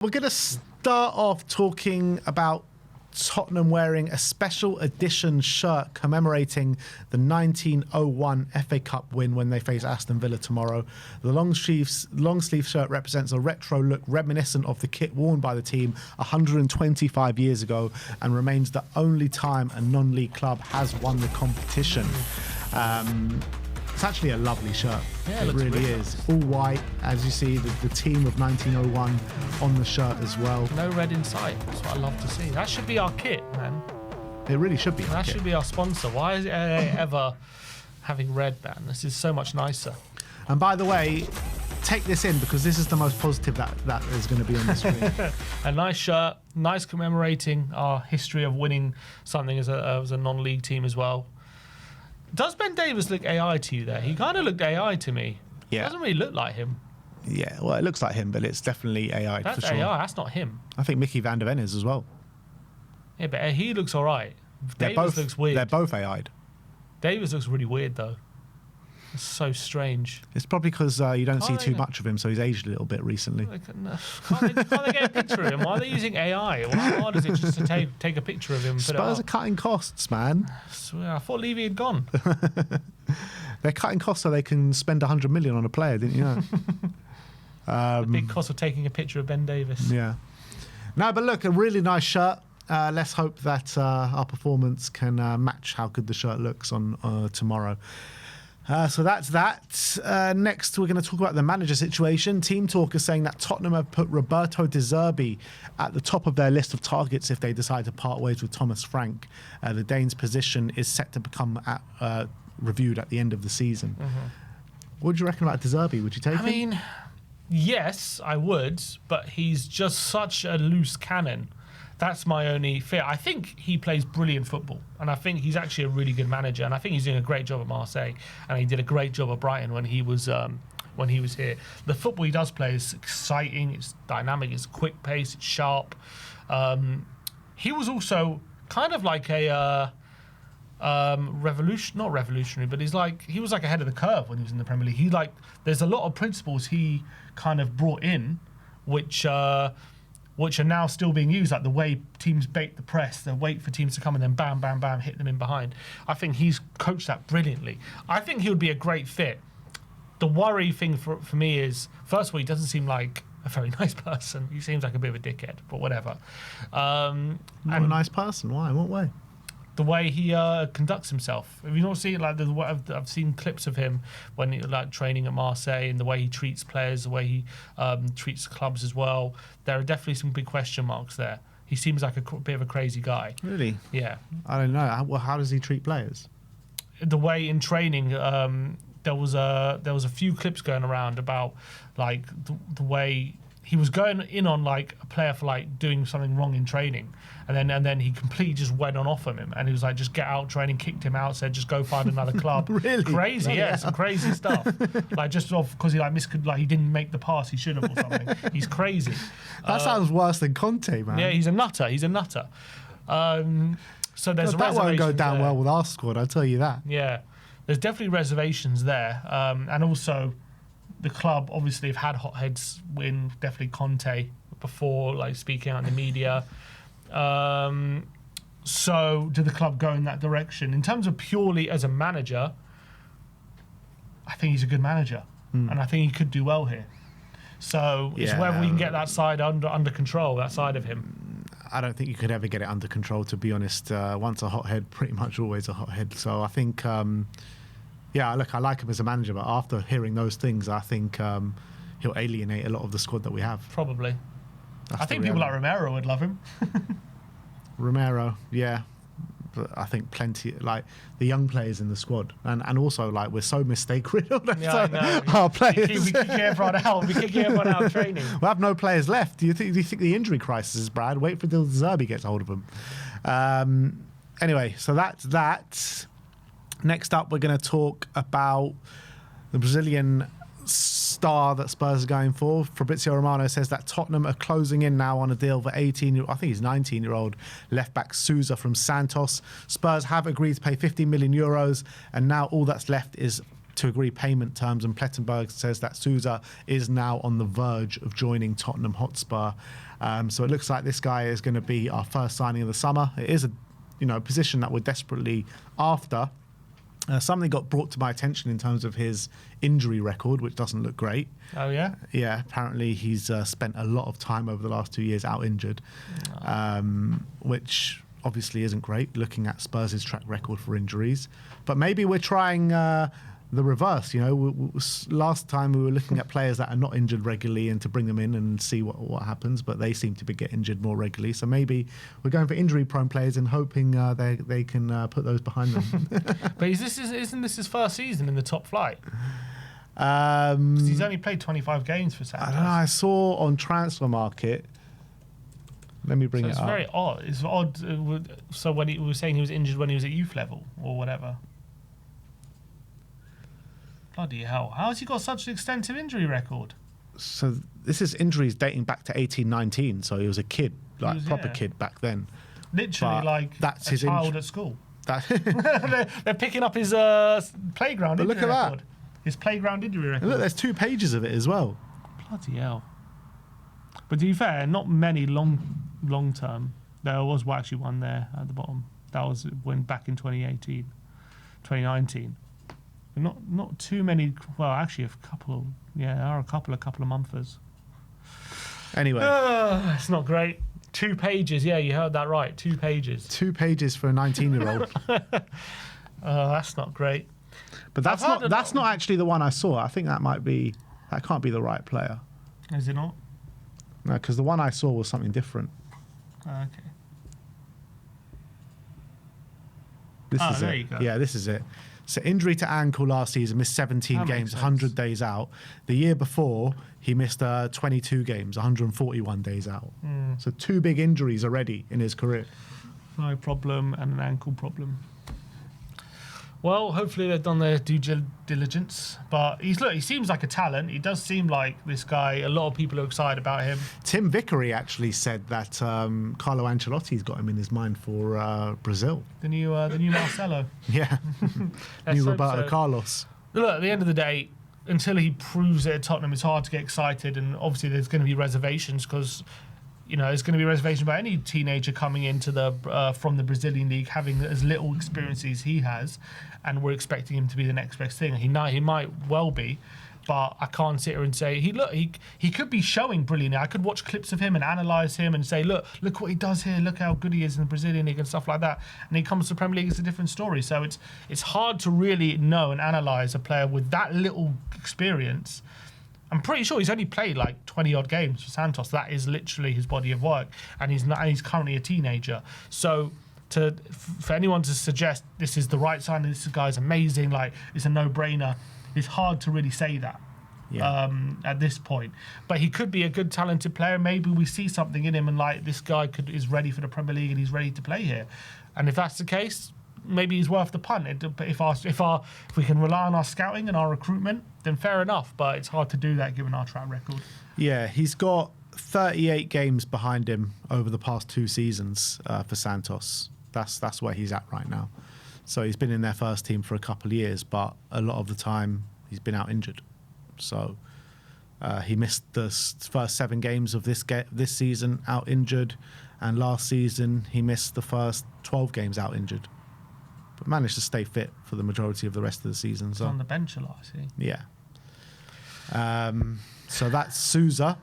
We're going to start off talking about Tottenham wearing a special edition shirt commemorating the 1901 FA Cup win when they face Aston Villa tomorrow. The long sleeve shirt represents a retro look reminiscent of the kit worn by the team 125 years ago and remains the only time a non-league club has won the competition. It's actually a lovely shirt. Yeah, it really is. All white, as you see, the team of 1901 on the shirt as well. No red in sight. That's what I love to see. That should be our kit, man. It really should be. That should be our sponsor. Why is it ever having red, man? This is so much nicer. And by the way, take this in because this is the most positive that is going to be on the screen. A nice shirt, nice commemorating our history of winning something as a non-league team as well. Does Ben Davies look AI to you there? He kind of looked AI to me. Yeah. Doesn't really look like him. Yeah, well, it looks like him, but it's definitely AI That's for sure. AI, that's not him. I think Mickey van der Ven is as well. Yeah, but he looks all right. Davies looks weird. They're both AI'd. Davies looks really weird, though. It's so strange. It's probably because you don't see too much of him, so he's aged a little bit recently. Can't they get a picture of him? Why are they using AI? How hard is it just to take a picture of him and put it Spurs up? are cutting costs, man. I swear, I thought Levy had gone. They're cutting costs so they can spend 100 million on a player, didn't you know? The big cost of taking a picture of Ben Davies. Yeah. No, but look, a really nice shirt. Let's hope that our performance can match how good the shirt looks on tomorrow. So that's that. Next, we're going to talk about the manager situation. Team Talk is saying that Tottenham have put Roberto De Zerbi at the top of their list of targets if they decide to part ways with Thomas Frank. The Dane's position is set to become reviewed at the end of the season. Mm-hmm. What do you reckon about De Zerbi? Would you take him? I mean, yes, I would, but he's just such a loose cannon. That's my only fear. I think he plays brilliant football, and I think he's actually a really good manager, and I think he's doing a great job at Marseille, and he did a great job at Brighton when he was here. The football he does play is exciting, it's dynamic, it's quick pace, it's sharp. He was also kind of like a not revolutionary, but he was like ahead of the curve when he was in the Premier League. There's a lot of principles he kind of brought in, which are now still being used, like the way teams bait the press, they wait for teams to come and then bam, bam, bam, hit them in behind. I think he's coached that brilliantly. I think he would be a great fit. The worry thing for me is, first of all, he doesn't seem like a very nice person. He seems like a bit of a dickhead, but whatever. Not a nice person? Why? In what way? The way he conducts himself. Have you not seen I've seen clips of him when he, training at Marseille, and the way he treats players, the way he treats clubs as well. There are definitely some big question marks there. He seems like a bit of a crazy guy. Really? Yeah. I don't know. How does he treat players? The way in training, there was a few clips going around about the way he was going in on a player for doing something wrong in training, and then he completely just went off on him, and he was like, just get out training, kicked him out, said just go find another club. Really? Crazy, yeah, some crazy stuff. Just off because he didn't make the pass he should have or something. He's crazy. That sounds worse than Conte, man. Yeah, he's a nutter. So there's that won't go down well with our squad, I'll tell you that. Yeah, there's definitely reservations there, and also the club obviously have had hotheads win, definitely Conte before, speaking out in the media. So did the club go in that direction? In terms of purely as a manager, I think he's a good manager, and I think he could do well here. So it's whether we can get that side under control, that side of him. I don't think you could ever get it under control, to be honest. Once a hothead, pretty much always a hothead. So I think... look, I like him as a manager, but after hearing those things, I think he'll alienate a lot of the squad that we have. Probably. I think people like Romero would love him. Romero, yeah. But I think plenty, the young players in the squad. And also, we're so mistake-riddled. Yeah, I know. Our players. We kick everyone out. We kick everyone out of training. We'll have no players left. Do you think the injury crisis is bad? Wait for De Zerbi gets hold of them. Anyway, so that's that. Next up, we're going to talk about the Brazilian star that Spurs are going for. Fabrizio Romano says that Tottenham are closing in now on a deal for 19-year-old left-back Souza from Santos. Spurs have agreed to pay 50 million euros, and now all that's left is to agree payment terms, and Plettenberg says that Souza is now on the verge of joining Tottenham Hotspur. So it looks like this guy is going to be our first signing of the summer. It is a position that we're desperately after. Something got brought to my attention in terms of his injury record, which doesn't look great. Oh, yeah? Yeah, apparently he's spent a lot of time over the last 2 years out injured, which obviously isn't great, looking at Spurs' track record for injuries. But maybe we're trying the reverse. Last time we were looking at players that are not injured regularly and to bring them in and see what happens, but they seem to get injured more regularly. So maybe we're going for injury-prone players and hoping they can put those behind them. But isn't this his first season in the top flight? 'Cause he's only played 25 games for Santos. I don't know. I saw on Transfer Market. Let me bring it up. It's very odd. It's odd. So when he was saying he was injured when he was at youth level or whatever. Bloody hell. How has he got such an extensive injury record? So this is injuries dating back to 18-19. So he was a kid, proper kid back then. Literally But that's a his child at school. That They're picking up his playground But injury look at that. record. His playground injury record. Look, there's 2 pages of it as well. Bloody hell. But to be fair, not many long term. There was actually one there at the bottom. That was when back in 2018, 2019. But not too many. Well, actually, a couple. Yeah, there are a couple of monthers. Anyway, It's not great. 2 pages. Yeah, you heard that right. 2 pages. 2 pages for a 19-year-old. That's not great. But that's not actually the one I saw. I think that can't be the right player. Is it not? No, because the one I saw was something different. Okay. This is there it. you go. Yeah, this is it. So injury to ankle last season, missed 17 That games, makes sense. 100 days out. The year before, he missed 22 games, 141 days out. So 2 big injuries already in his career. Thigh problem and an ankle problem. Well, hopefully they've done their due diligence. But he seems like a talent. He does seem like this guy. A lot of people are excited about him. Tim Vickery actually said that Carlo Ancelotti's got him in his mind for Brazil. The new Marcelo. Yeah. Let's New hope Roberto so. Carlos. Look, at the end of the day, until he proves it at Tottenham, it's hard to get excited. And obviously there's going to be reservations because, there's going to be reservations about any teenager coming into from the Brazilian league, having as little experience as he has, and we're expecting him to be the next best thing. He might well be, but I can't sit here and say he could be showing brilliantly. I could watch clips of him and analyse him and say, look what he does here, look how good he is in the Brazilian league and stuff like that. And he comes to the Premier League, it's a different story. So it's hard to really know and analyse a player with that little experience. I'm pretty sure he's only played like 20 odd games for Santos. That is literally his body of work, and he's currently a teenager. So for anyone to suggest this is the right sign, this guy's amazing, like it's a no-brainer, it's hard to really say that at this point. But he could be a good, talented player. Maybe we see something in him, and like this guy is ready for the Premier League and he's ready to play here. And if that's the case, maybe he's worth the punt. But if we can rely on our scouting and our recruitment, then fair enough. But it's hard to do that given our track record. Yeah, he's got 38 games behind him over the past 2 seasons for Santos. That's where he's at right now. So he's been in their first team for a couple of years, but a lot of the time he's been out injured. So he missed the first 7 games of this season out injured, and last season he missed the first 12 games out injured, but managed to stay fit for the majority of the rest of the season. So on the bench a lot, I see. Yeah. So that's Souza.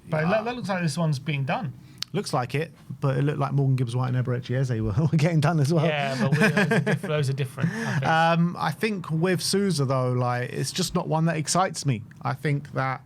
But that looks like this one's being done. Looks like it, but it looked like Morgan Gibbs-White and Eberechi Eze were getting done as well. Yeah, but those are different. I think. I think with Souza, though, like it's just not one that excites me. I think that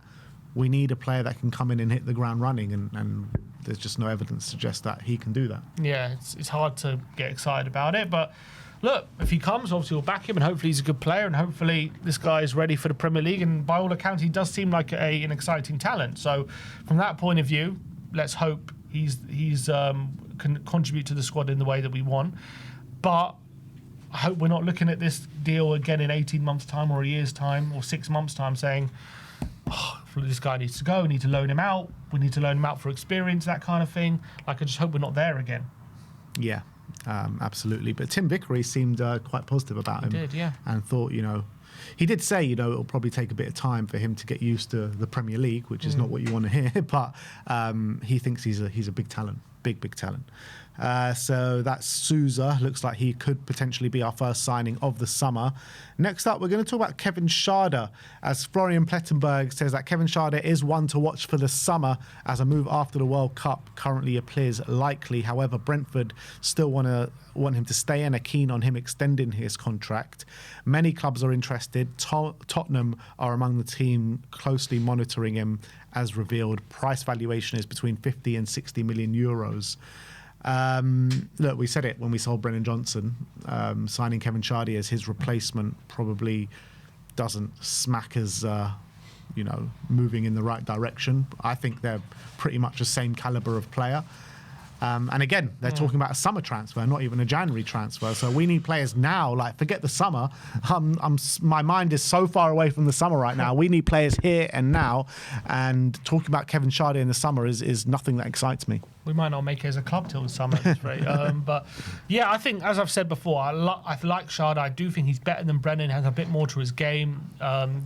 we need a player that can come in and hit the ground running, and there's just no evidence to suggest that he can do that. Yeah, it's hard to get excited about it, but look, if he comes, obviously we'll back him, and hopefully he's a good player, and hopefully this guy is ready for the Premier League, and by all accounts, he does seem like an exciting talent. So from that point of view, let's hope he's can contribute to the squad in the way that we want. But I hope we're not looking at this deal again in 18 months' time or a year's time or 6 months' time saying, this guy needs to go, we need to loan him out, we need to loan him out for experience, that kind of thing. Like, I just hope we're not there again. Yeah, absolutely. But Tim Vickery seemed quite positive about him. He did, yeah. And thought, He did say, it'll probably take a bit of time for him to get used to the Premier League, which is not what you want to hear, but he thinks he's a big talent, big talent. So that's Souza. Looks like he could potentially be our first signing of the summer. Next up, we're going to talk about Kevin Schade, as Florian Plettenberg says that Kevin Schade is one to watch for the summer as a move after the World Cup currently appears likely. However, Brentford still want him to stay and are keen on him extending his contract. Many clubs are interested. Tottenham are among the team closely monitoring him, as revealed. Price valuation is between 50 and 60 million euros. Look, we said it when we sold Brennan Johnson. Signing Kevin Schade as his replacement probably doesn't smack as moving in the right direction. I think they're pretty much the same caliber of player. And again, they're talking about a summer transfer, not even a January transfer. So we need players now. Like, forget the summer. My mind is so far away from the summer right now. We need players here and now. And talking about Kevin Schade in the summer is nothing that excites me. We might not make it as a club till the summer, right? But yeah, I think, as I've said before, I like Schade. I do think he's better than Brennan, has a bit more to his game,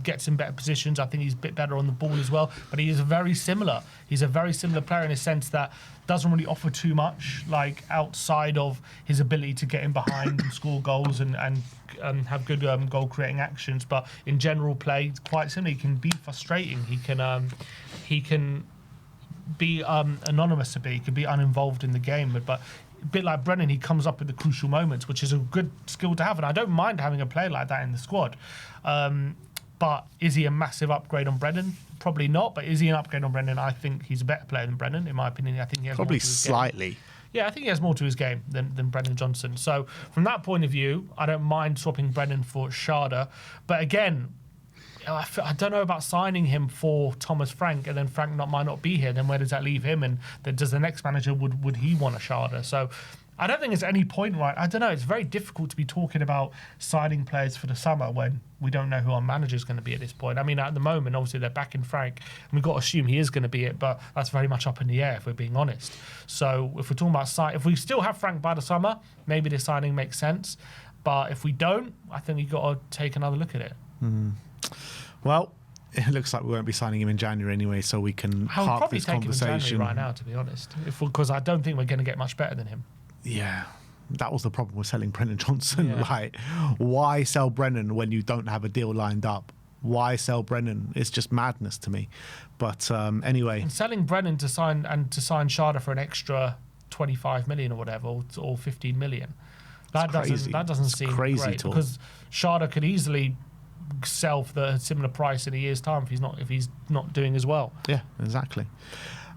gets in better positions. I think he's a bit better on the ball as well. But he is very similar. He's a very similar player in a sense that doesn't really offer too much, like outside of his ability to get in behind and score goals and have good goal creating actions. But in general play, it's quite similar. He can be frustrating. He can be anonymous a bit. He can be uninvolved in the game, but a bit like Brennan, he comes up at the crucial moments, which is a good skill to have. And I don't mind having a player like that in the squad. But is he a massive upgrade on Brennan? Probably not. But is he an upgrade on Brennan? I think he's a better player than Brennan, in my opinion. I think he has probably more to his slightly. Game. Yeah, I think he has more to his game than Brennan Johnson. So from that point of view, I don't mind swapping Brennan for Schade. But again, I don't know about signing him for Thomas Frank, and then Frank might not be here. Then where does that leave him? And then does the next manager would he want a Schade? So I don't think there's any point, right? I don't know. It's very difficult to be talking about signing players for the summer when we don't know who our manager is going to be at this point. I mean, at the moment, obviously they're backing Frank, and we've got to assume he is going to be it, but that's very much up in the air if we're being honest. So if we're talking about if we still have Frank by the summer, maybe the signing makes sense. But if we don't, I think we've got to take another look at it. Well, it looks like we won't be signing him in January anyway, so we can park this conversation. I'll probably take him in January right now, to be honest, because I don't think we're going to get much better than him. Yeah, that was the problem with selling Brennan Johnson. Yeah. Like, why sell Brennan when you don't have a deal lined up? Why sell Brennan? It's just madness to me. But anyway, and selling Brennan to sign Schade for an extra 25 million or whatever, or 15 million, that doesn't seem crazy great, talk. Because Schade could easily sell for the similar price in a year's time if he's not doing as well. Yeah, exactly.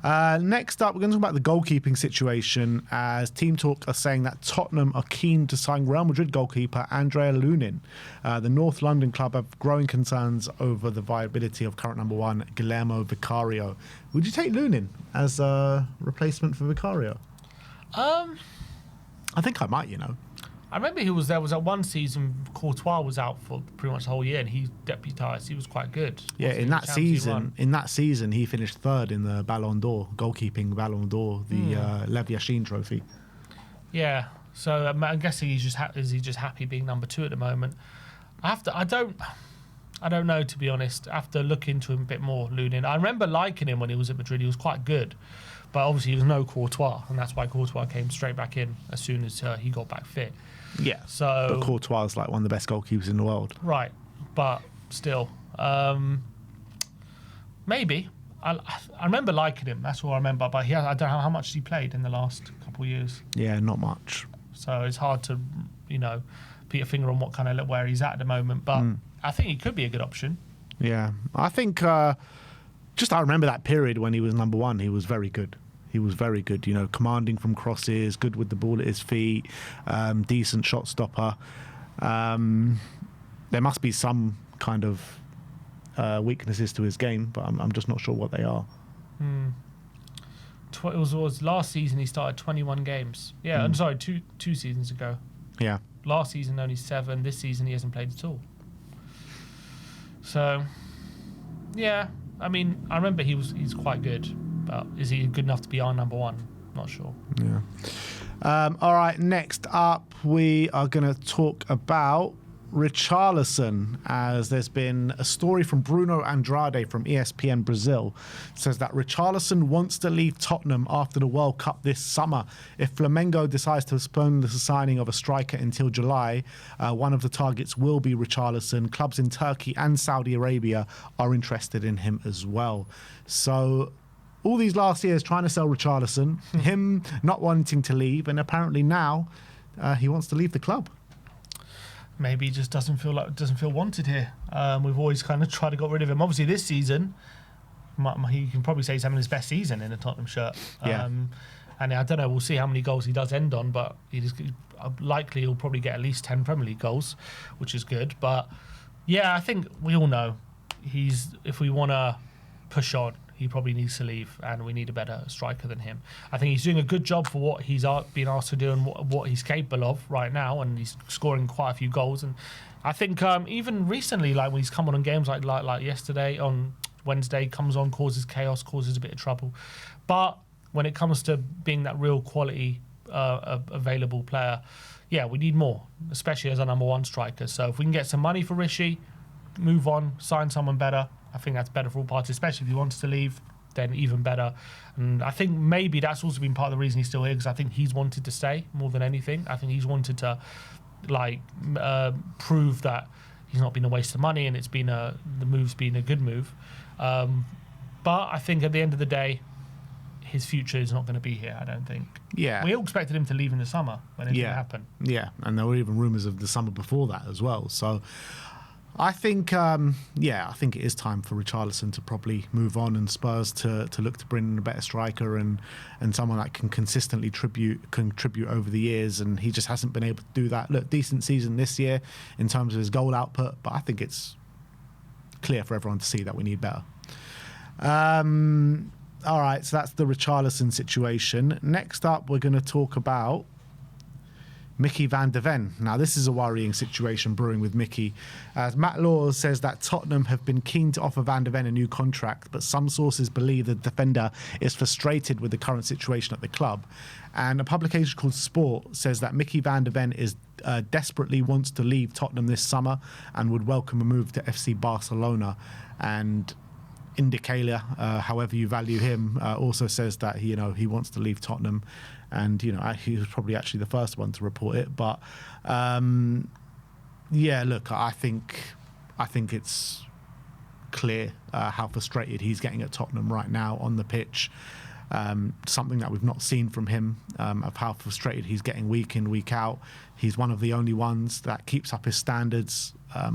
Next up, we're going to talk about the goalkeeping situation, as Team Talk are saying that Tottenham are keen to sign Real Madrid goalkeeper Andrea Lunin. The North London club have growing concerns over the viability of current number one Guillermo Vicario. Would you take Lunin as a replacement for Vicario? I think I might, I remember he was there. Was at one season Courtois was out for pretty much the whole year, and he deputised. He was quite good. Yeah, in that season, he finished third in the Ballon d'Or, goalkeeping Ballon d'Or, the Lev Yashin trophy. Yeah, so I'm guessing he's just happy being number two at the moment. I don't know, to be honest. I have to look into him a bit more, Lunin. I remember liking him when he was at Madrid. He was quite good. But obviously he was no Courtois, and that's why Courtois came straight back in as soon as he got back fit. Yeah, but Courtois is like one of the best goalkeepers in the world. Right, but still, maybe. I remember liking him, that's all I remember, but I don't know how much he played in the last couple of years. Yeah, not much. So it's hard to, put your finger on where he's at the moment, but I think he could be a good option. Yeah, I think... I remember that period when he was number one. He was very good. Commanding from crosses, good with the ball at his feet, decent shot stopper. There must be some kind of weaknesses to his game, but I'm just not sure what they are. It was last season he started 21 games. Yeah, I'm sorry, two seasons ago. Yeah. Last season only 7. This season he hasn't played at all. So, yeah. I mean, I remember he's quite good, but is he good enough to be our number one? Not sure. Yeah. All right, next up, we are going to talk about Richarlison, as there's been a story from Bruno Andrade from ESPN Brazil, says that Richarlison wants to leave Tottenham after the World Cup this summer. If Flamengo decides to postpone the signing of a striker until July, one of the targets will be Richarlison. Clubs in Turkey and Saudi Arabia are interested in him as well. So all these last years trying to sell Richarlison, him not wanting to leave, and apparently now he wants to leave the club. Maybe he just doesn't feel wanted here. We've always kind of tried to get rid of him. Obviously, this season, he can probably say he's having his best season in a Tottenham shirt. Yeah. And I don't know. We'll see how many goals he does end on, but likely he'll probably get at least 10 Premier League goals, which is good. But yeah, I think we all know if we want to push on, he probably needs to leave, and we need a better striker than him. I think he's doing a good job for what he's been asked to do and what he's capable of right now, and he's scoring quite a few goals. And I think even recently, like when he's come on games like yesterday on Wednesday, comes on, causes chaos, causes a bit of trouble. But when it comes to being that real quality available player, yeah, we need more, especially as a number one striker. So if we can get some money for Rishi, move on, sign someone better, I think that's better for all parties, especially if he wants to leave, then even better. And I think maybe that's also been part of the reason he's still here, because I think he's wanted to stay more than anything. I think he's wanted to prove that he's not been a waste of money, and the move's been a good move. But I think at the end of the day, his future is not going to be here, I don't think. Yeah. We all expected him to leave in the summer when it didn't happen. Yeah, and there were even rumours of the summer before that as well. So I think, I think it is time for Richarlison to probably move on, and Spurs to look to bring in a better striker and someone that can consistently contribute over the years, and he just hasn't been able to do that. Look, decent season this year in terms of his goal output, but I think it's clear for everyone to see that we need better. All right, so that's the Richarlison situation. Next up, we're going to talk about Mickey van de Ven. Now, this is a worrying situation brewing with Mickey. As Matt Laws says that Tottenham have been keen to offer van de Ven a new contract, but some sources believe the defender is frustrated with the current situation at the club. And a publication called Sport says that Mickey van de Ven desperately wants to leave Tottenham this summer and would welcome a move to FC Barcelona. And Indicator, however you value him, also says that he wants to leave Tottenham, and he was probably actually the first one to report it. But look, I think it's clear how frustrated he's getting at Tottenham right now on the pitch. Something that we've not seen from him, of how frustrated he's getting week in, week out. He's one of the only ones that keeps up his standards.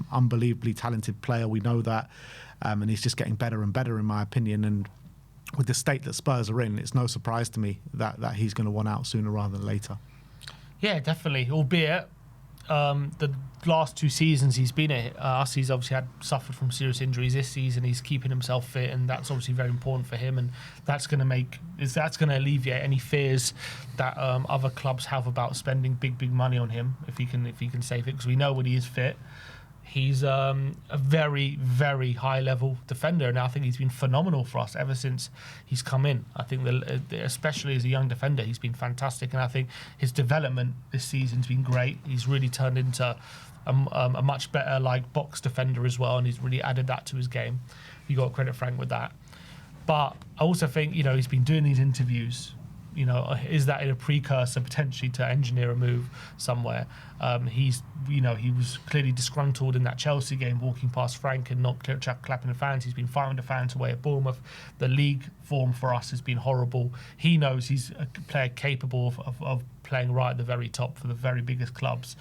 Unbelievably talented player, we know that. And he's just getting better and better, in my opinion. And with the state that Spurs are in, it's no surprise to me that he's going to want out sooner rather than later. Yeah, definitely. Albeit the last two seasons he's been at us, he's obviously suffered from serious injuries. This season he's keeping himself fit, and that's obviously very important for him. And that's going to alleviate any fears that other clubs have about spending big money on him if he can save it. Because we know when he is fit, he's a very, very high-level defender, and I think he's been phenomenal for us ever since he's come in. I think, especially as a young defender, he's been fantastic, and I think his development this season's been great. He's really turned into a much better box defender as well, and he's really added that to his game. You got to credit Frank with that. But I also think he's been doing these interviews. Is that a precursor potentially to engineer a move somewhere? He was clearly disgruntled in that Chelsea game, walking past Frank and not clapping the fans. He's been firing the fans away at Bournemouth. The league form for us has been horrible. He knows he's a player capable of playing right at the very top for the very biggest clubs.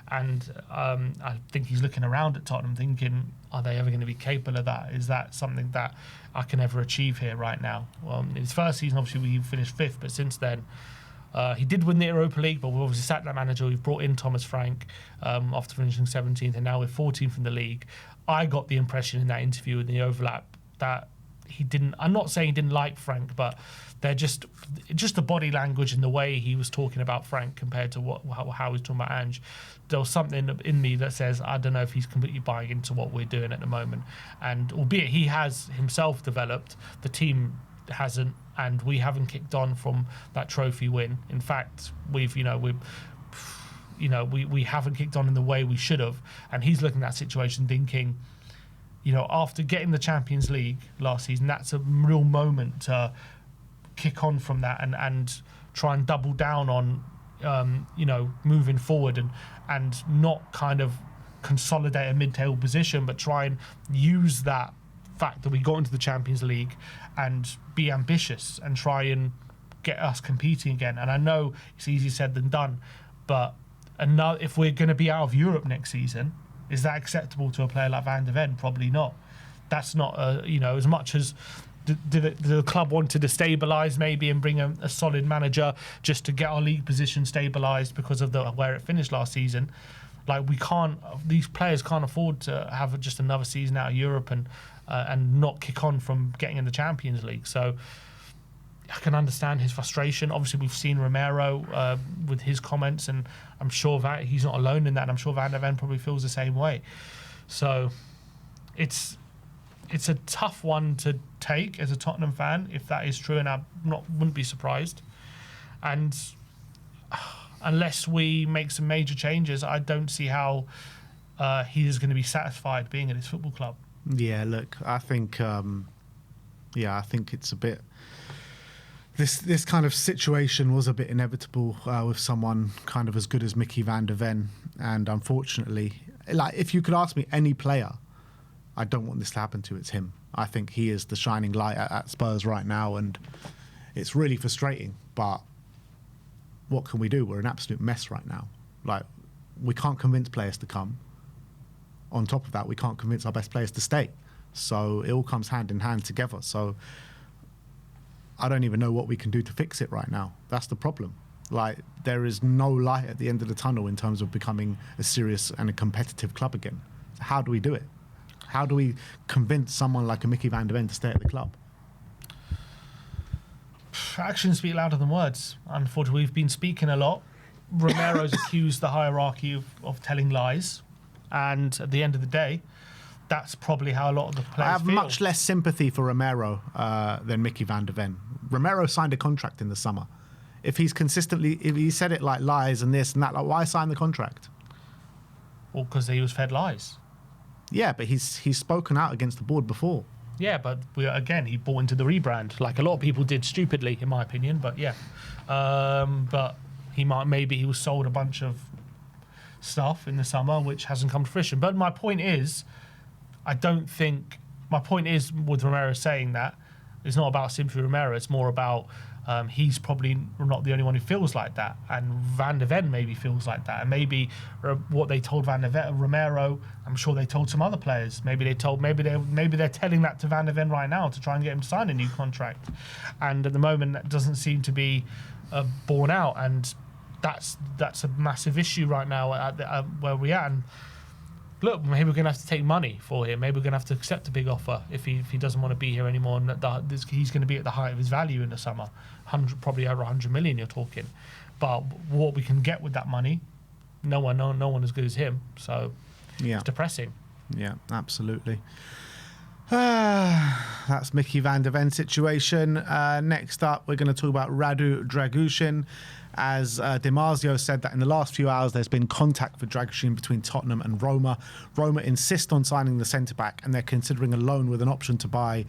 And I think he's looking around at Tottenham thinking, are they ever going to be capable of that? Is that something that I can ever achieve here right now? In his first season, obviously, we finished 5th, but since then, he did win the Europa League, but we've obviously sacked that manager. We've brought in Thomas Frank after finishing 17th, and now we're 14th in the league. I got the impression in that interview in the overlap that he didn't. I'm not saying he didn't like Frank, but they're just the body language and the way he was talking about Frank compared to how he was talking about Ange. There was something in me that says I don't know if he's completely buying into what we're doing at the moment. And albeit he has himself developed, the team hasn't, and we haven't kicked on from that trophy win. In fact, we've we haven't kicked on in the way we should have. And he's looking at that situation thinking, after getting the Champions League last season, that's a real moment to kick on from that and try and double down on, moving forward and not kind of consolidate a mid-table position, but try and use that fact that we got into the Champions League and be ambitious and try and get us competing again. And I know it's easier said than done, but if we're going to be out of Europe next season, is that acceptable to a player like Van de Ven? Probably not. That's not, as much as the club wanted to stabilise maybe and bring a solid manager just to get our league position stabilised because of where it finished last season. Like, these players can't afford to have just another season out of Europe and not kick on from getting in the Champions League. So I can understand his frustration. Obviously, we've seen Romero with his comments, and I'm sure that he's not alone in that. And I'm sure Van de Ven probably feels the same way. So it's a tough one to take as a Tottenham fan, if that is true, and I wouldn't be surprised. And unless we make some major changes, I don't see how he is going to be satisfied being at his football club. Yeah, look, I think it's a bit. This kind of situation was a bit inevitable with someone kind of as good as Mickey Van de Ven, and unfortunately, like, if you could ask me any player I don't want this to happen to, it's him. I think he is the shining light at Spurs right now, and it's really frustrating, but what can we do? We're an absolute mess right now. Like, we can't convince players to come. On top of that, we can't convince our best players to stay. So it all comes hand in hand together. So I don't even know what we can do to fix it right now. That's the problem. Like, there is no light at the end of the tunnel in terms of becoming a serious and a competitive club again. So how do we do it? How do we convince someone like a Mickey Van de Ven to stay at the club? Actions speak louder than words. Unfortunately, we've been speaking a lot. Romero's accused the hierarchy of telling lies. And at the end of the day, that's probably how a lot of the players I have feel. much less sympathy for Romero than Mickey Van de Ven. Romero signed a contract in the summer. If he said it like lies and this and that, like, why sign the contract? Well, because he was fed lies. Yeah, but he's spoken out against the board before. Yeah, but he bought into the rebrand, like a lot of people did stupidly, in my opinion. But yeah, but maybe he was sold a bunch of stuff in the summer which hasn't come to fruition. But my point is, with Romero saying that, it's not about sympathy for Romero. It's more about he's probably not the only one who feels like that, and Van de Ven maybe feels like that, and maybe what they told Romero, I'm sure they told some other players. Maybe they're telling that to Van de Ven right now to try and get him to sign a new contract, and at the moment that doesn't seem to be borne out, and that's a massive issue right now at where we're at. And look, maybe we're going to have to take money for him. Maybe we're going to have to accept a big offer if he doesn't want to be here anymore. And he's going to be at the height of his value in the summer. Probably over 100 million you're talking. But what we can get with that money, no one as good as him. So it's depressing. Yeah, absolutely. That's Mickey Van de Ven situation. Next up, we're going to talk about Radu Dragusin. As Dimarzio said that in the last few hours there's been contact for Dragusin between Tottenham and Roma. Roma insist on signing the centre-back, and they're considering a loan with an option to buy,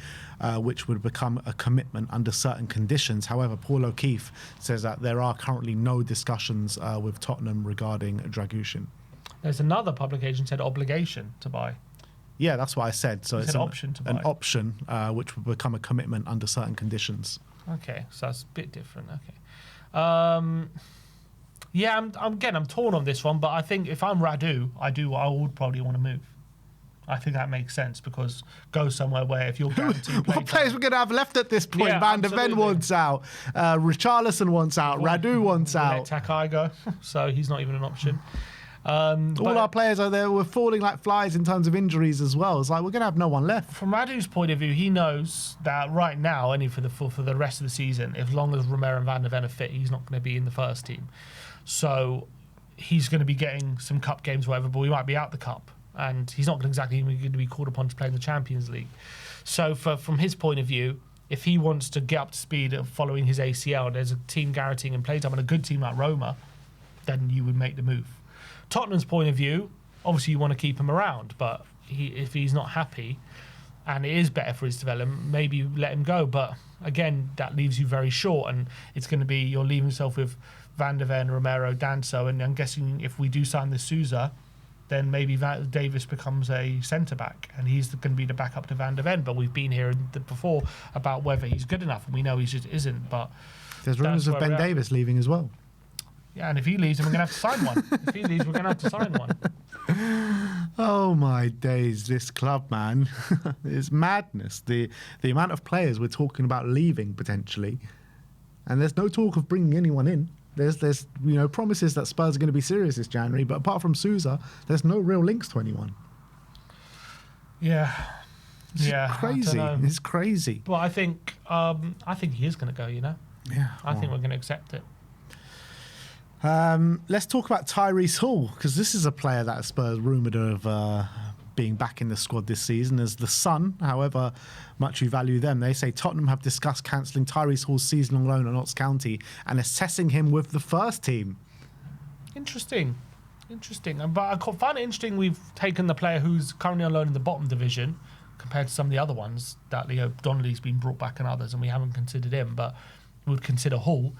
which would become a commitment under certain conditions. However, Paul O'Keefe says that there are currently no discussions with Tottenham regarding Dragusin. There's another publication said obligation to buy. Yeah, that's what I said. So it's an option to buy. An option which would become a commitment under certain conditions. Okay, so that's a bit different. Okay. I'm torn on this one, but I think if I'm Radu, I would probably want to move. I think that makes sense, because go somewhere where if you're guaranteed what players we're going to have left at this point? Yeah, Van de Ven wants out. Richarlison wants out. Radu wants out. Let Takai go, so he's not even an option. All our players are there. We're falling like flies in terms of injuries as well. It's like we're going to have no one left. From Radu's point of view, he knows that right now, only for the rest of the season, as long as Romero and Van de Ven are fit, he's not going to be in the first team. So he's going to be getting some cup games, whatever, but we might be out the cup, and he's not exactly going to be called upon to play in the Champions League. So from his point of view, if he wants to get up to speed following his ACL, there's a team guaranteeing him play time and a good team like Roma, then you would make the move. Tottenham's point of view, obviously you want to keep him around, but if he's not happy and it is better for his development, maybe let him go. But again, that leaves you very short, and it's going to be you're leaving yourself with Van der Ven, Romero, Danso, and I'm guessing if we do sign the Souza, then maybe Davis becomes a centre-back and he's going to be the backup to Van der Ven. But we've been here before about whether he's good enough, and we know he just isn't. But there's rumours of Ben Davis leaving as well. Yeah, and if he leaves, then we're going to have to sign one. If he leaves, we're going to have to sign one. Oh, my days, this club, man. It's madness. The amount of players we're talking about leaving, potentially, and there's no talk of bringing anyone in. There's promises that Spurs are going to be serious this January, but apart from Souza, there's no real links to anyone. Yeah, it's crazy. It's crazy. Well, I think he is going to go. Yeah, I think we're going to accept it. Let's talk about Tyrese Hall, because this is a player that Spurs rumoured of being back in the squad this season as the Sun. However much you value them, they say Tottenham have discussed cancelling Tyrese Hall's season-long loan at Notts County and assessing him with the first team. Interesting. But I find it interesting we've taken the player who's currently on loan in the bottom division compared to some of the other ones that Leo Donnelly's been brought back and others, and we haven't considered him, but we would consider Hall.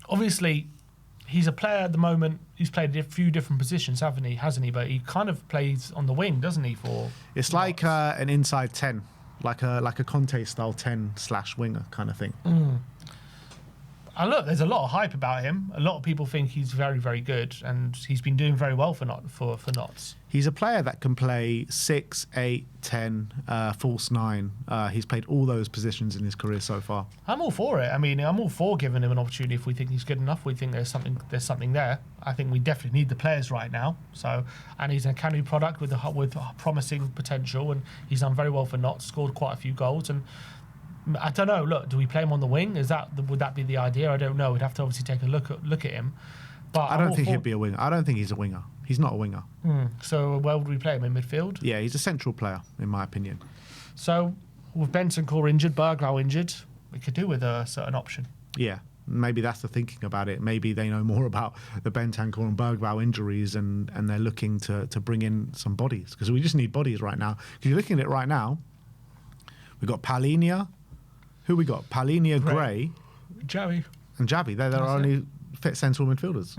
Obviously, he's a player at the moment. He's played a few different positions, hasn't he? But he kind of plays on the wing, doesn't he? It's like an inside 10, like a Conte style 10/winger kind of thing. And look, there's a lot of hype about him. A lot of people think he's very, very good, and he's been doing very well for Notts. He's a player that can play 6, 8, 10, false 9. He's played all those positions in his career so far. I'm all for it. I mean, I'm all for giving him an opportunity if we think he's good enough. We think there's something there. I think we definitely need the players right now. So, and he's an academy product with promising potential, and he's done very well for Notts. Scored quite a few goals, and I don't know. Look, do we play him on the wing? Would that be the idea? I don't know. We'd have to obviously take a look at him. But I don't think he'd be a winger. I don't think he's a winger. He's not a winger. So where would we play him, in midfield? Yeah, he's a central player, in my opinion. So with Bentancur injured, Berglau injured, we could do with a certain option. Yeah, maybe that's the thinking about it. Maybe they know more about the Bentancur and Berglau injuries, and they're looking to bring in some bodies, because we just need bodies right now. Because you're looking at it right now, we've got Palhinha. Who we got? Palhinha, Gray, Javi, and Javi. They're our only fit central midfielders,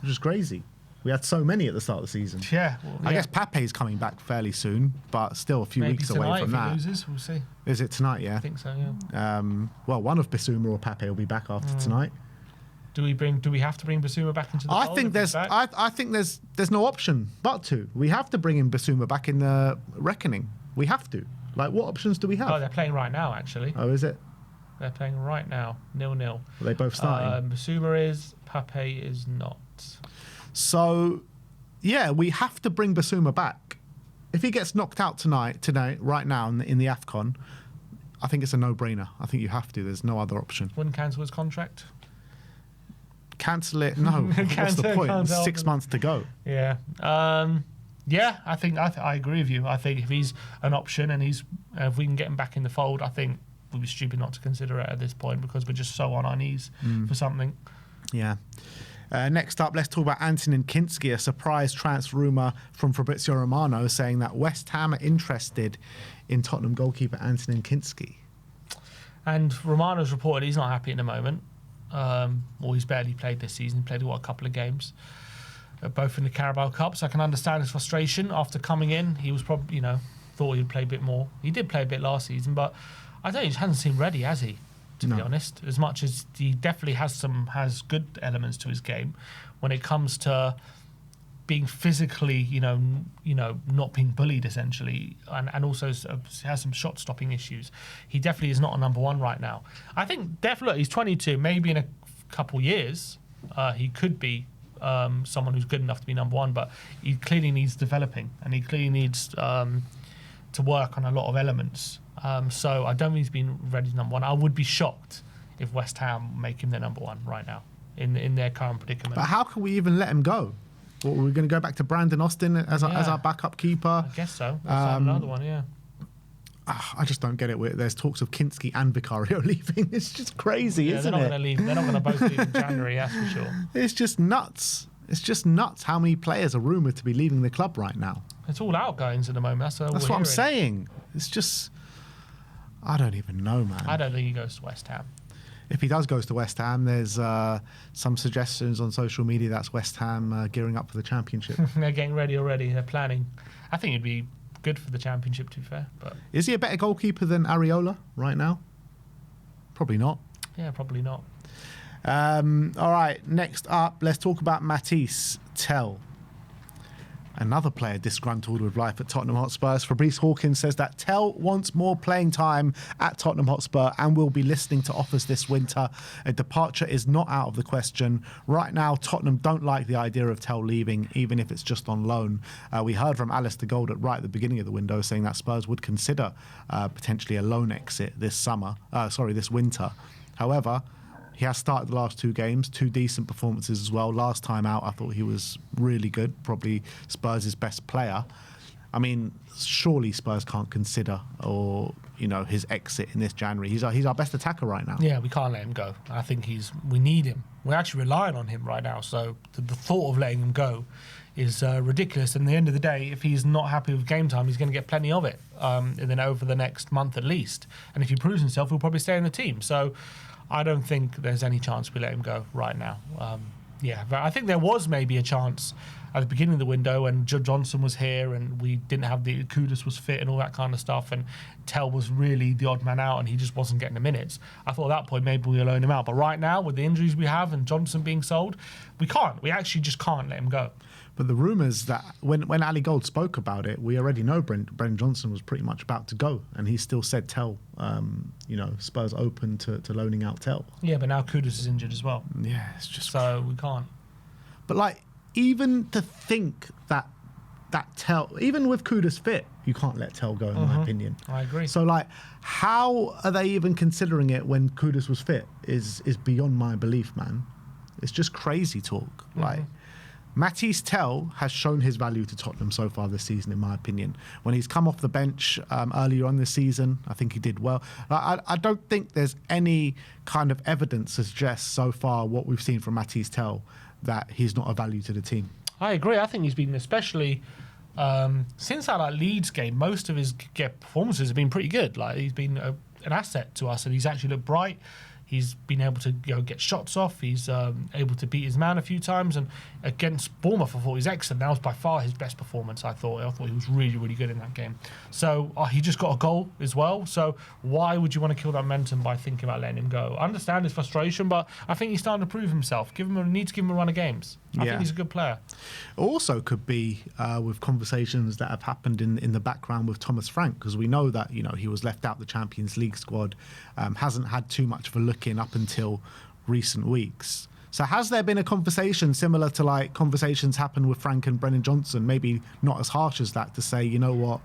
which is crazy. We had so many at the start of the season. Yeah. I guess Pape's coming back fairly soon, but still a few weeks away from that. If he loses, we'll see. Is it tonight? Yeah. I think so. Yeah. Well, one of Bissouma or Pape will be back after tonight. Do we have to bring Bissouma back into the fold? I think there's no option but to. We have to bring in Bissouma back in the reckoning. We have to. Like, what options do we have? Oh, they're playing right now, actually. Oh, is it? They're playing right now, 0-0. Are they both starting? Bissouma is, Pape is not. So, yeah, we have to bring Bissouma back. If he gets knocked out today, right now in the AFCON, I think it's a no-brainer. I think you have to. There's no other option. Wouldn't cancel his contract? Cancel it? No. What's the point? 6 months to go. Yeah. Yeah, I think I agree with you. I think if he's an option and if we can get him back in the fold, I think we'd be stupid not to consider it at this point, because we're just so on our knees for something. Yeah. Next up, let's talk about Antonin Kinsky, a surprise transfer rumour from Fabrizio Romano saying that West Ham are interested in Tottenham goalkeeper Antonin Kinsky. And Romano's reported he's not happy at the moment. Or he's barely played this season. He played, a couple of games. Both in the Carabao Cup, so I can understand his frustration after coming in. He was probably, thought he'd play a bit more. He did play a bit last season, but I don't think he hasn't seemed ready, has he? To be honest, as much as he definitely has good elements to his game, when it comes to being physically, not being bullied essentially, and also has some shot stopping issues. He definitely is not a number one right now. I think definitely he's 22. Maybe in a couple years, he could be. Someone who's good enough to be number one, but he clearly needs developing, and he clearly needs to work on a lot of elements. So I don't think he's been ready to number one. I would be shocked if West Ham make him their number one right now in their current predicament. But how can we even let him go? What, we're going to go back to Brandon Austin as our backup keeper? I guess so. Another one, yeah. I just don't get it. There's talks of Kinsky and Vicario leaving. It's just crazy, isn't it? They're not going to leave. They're not going to both leave in January, that's for sure. It's just nuts. It's just nuts how many players are rumoured to be leaving the club right now. It's all outgoings at the moment. That's what I'm saying. It's just, I don't even know, man. I don't think he goes to West Ham. If he does go to West Ham, there's some suggestions on social media that's West Ham gearing up for the Championship. They're getting ready already. They're planning. I think it'd be good for the Championship, to be fair. But is he a better goalkeeper than Areola right now? Probably not. Yeah, probably not. All right, next up, let's talk about Matisse Tell. Another player disgruntled with life at Tottenham Hotspur. Fabrice Hawkins says that Tell wants more playing time at Tottenham Hotspur and will be listening to offers this winter. A departure is not out of the question. Right now, Tottenham don't like the idea of Tell leaving, even if it's just on loan. We heard from Alistair Gold at the beginning of the window saying that Spurs would consider potentially a loan exit this winter. However, he has started the last 2 games, 2 decent performances as well. Last time out, I thought he was really good, probably Spurs' best player. I mean, surely Spurs can't consider his exit in this January. He's our best attacker right now. Yeah, we can't let him go. I think we need him. We're actually relying on him right now. So the thought of letting him go is ridiculous. And at the end of the day, if he's not happy with game time, he's going to get plenty of it, and then over the next month at least. And if he proves himself, he'll probably stay in the team. So I don't think there's any chance we let him go right now. But I think there was maybe a chance at the beginning of the window when Johnson was here and we didn't have Kudus was fit and all that kind of stuff, and Tell was really the odd man out and he just wasn't getting the minutes. I thought at that point maybe we'll loan him out. But right now, with the injuries we have and Johnson being sold, we can't. We actually just can't let him go. But the rumours that when Ali Gold spoke about it, we already know Brendan Johnson was pretty much about to go, and he still said Tell, Spurs open to loaning out Tell. Yeah, but now Kudus is injured as well. Yeah, it's just so we can't. But even to think that Tell, even with Kudus fit, you can't let Tell go, in my opinion. I agree. So how are they even considering it when Kudus was fit is beyond my belief, man. It's just crazy talk. Matisse Tell has shown his value to Tottenham so far this season, in my opinion. When he's come off the bench earlier on this season, I think he did well. I don't think there's any kind of evidence to suggest so far what we've seen from Matisse Tell that he's not a value to the team. I agree. I think he's been, especially since that Leeds game, most of his performances have been pretty good. He's been an asset to us, and he's actually looked bright. He's been able to get shots off. He's able to beat his man a few times. And against Bournemouth, I thought he was excellent. That was by far his best performance, I thought. I thought he was really, really good in that game. So he just got a goal as well. So why would you want to kill that momentum by thinking about letting him go? I understand his frustration, but I think he's starting to prove himself. Need to give him a run of games. I think he's a good player. Also could be with conversations that have happened in the background with Thomas Frank, because we know that he was left out the Champions League squad, hasn't had too much of a look in up until recent weeks. So has there been a conversation similar to conversations happened with Frank and Brennan Johnson, maybe not as harsh as that, to say, you know what,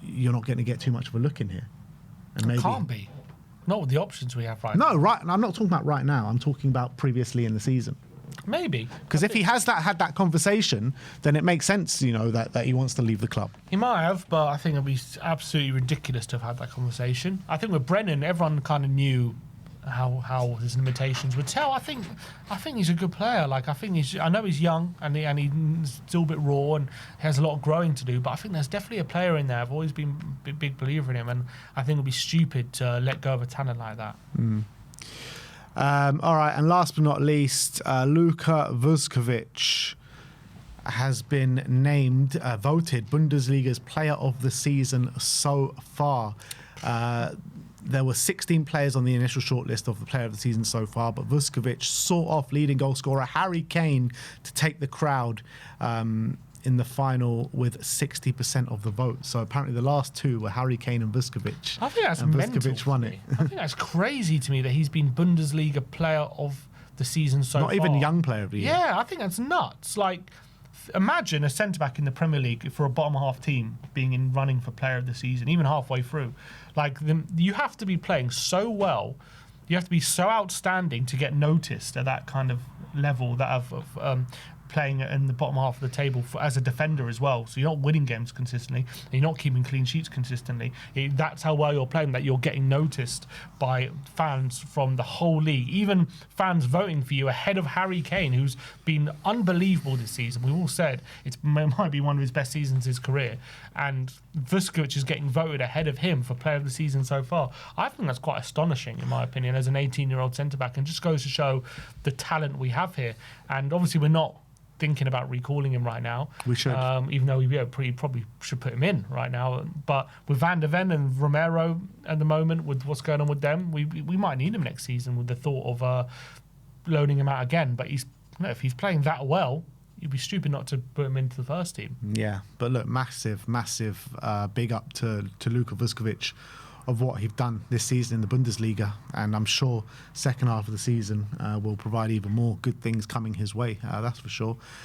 you're not going to get too much of a look in here? And maybe, it can't be. Not with the options we have right now. No, right. I'm not talking about right now. I'm talking about previously in the season. Maybe. Because if he had that conversation, then it makes sense, that he wants to leave the club. He might have, but I think it'd be absolutely ridiculous to have had that conversation. I think with Brennan, everyone kind of knew how his limitations would tell. I think he's a good player. I know he's young and he's still a bit raw and has a lot of growing to do, but I think there's definitely a player in there. I've always been a big believer in him, and I think it'd be stupid to let go of a talent like that. All right, and last but not least, Luka Vuskovic has been voted Bundesliga's player of the season so far. There were 16 players on the initial shortlist of the player of the season so far, but Vuskovic saw off leading goal scorer Harry Kane to take the crowd in the final with 60% of the vote. So apparently the last two were Harry Kane and Vuskovic. I think that's mental. Vuskovic won it. I think that's crazy to me that he's been Bundesliga player of the season so far. Not even young player of the year. Yeah, I think that's nuts. Imagine a centre-back in the Premier League for a bottom-half team being in running for player of the season, even halfway through. You have to be playing so well, you have to be so outstanding to get noticed at that kind of level, that of playing in the bottom half of the table as a defender as well. So you're not winning games consistently, and you're not keeping clean sheets consistently. That's how well you're playing, that you're getting noticed by fans from the whole league. Even fans voting for you ahead of Harry Kane, who's been unbelievable this season. We've all said it might be one of his best seasons in his career. And Vuskovic is getting voted ahead of him for player of the season so far. I think that's quite astonishing, in my opinion, as an 18-year-old centre-back, and just goes to show the talent we have here. And obviously we're not thinking about recalling him right now. We should. Even though we probably should put him in right now. But with Van der Ven and Romero at the moment, with what's going on with them, we might need him next season, with the thought of loaning him out again. But if he's playing that well, you'd be stupid not to put him into the first team. Yeah, but look, massive big up to Luka Vuskovic of what he's done this season in the Bundesliga, and I'm sure second half of the season will provide even more good things coming his way, that's for sure.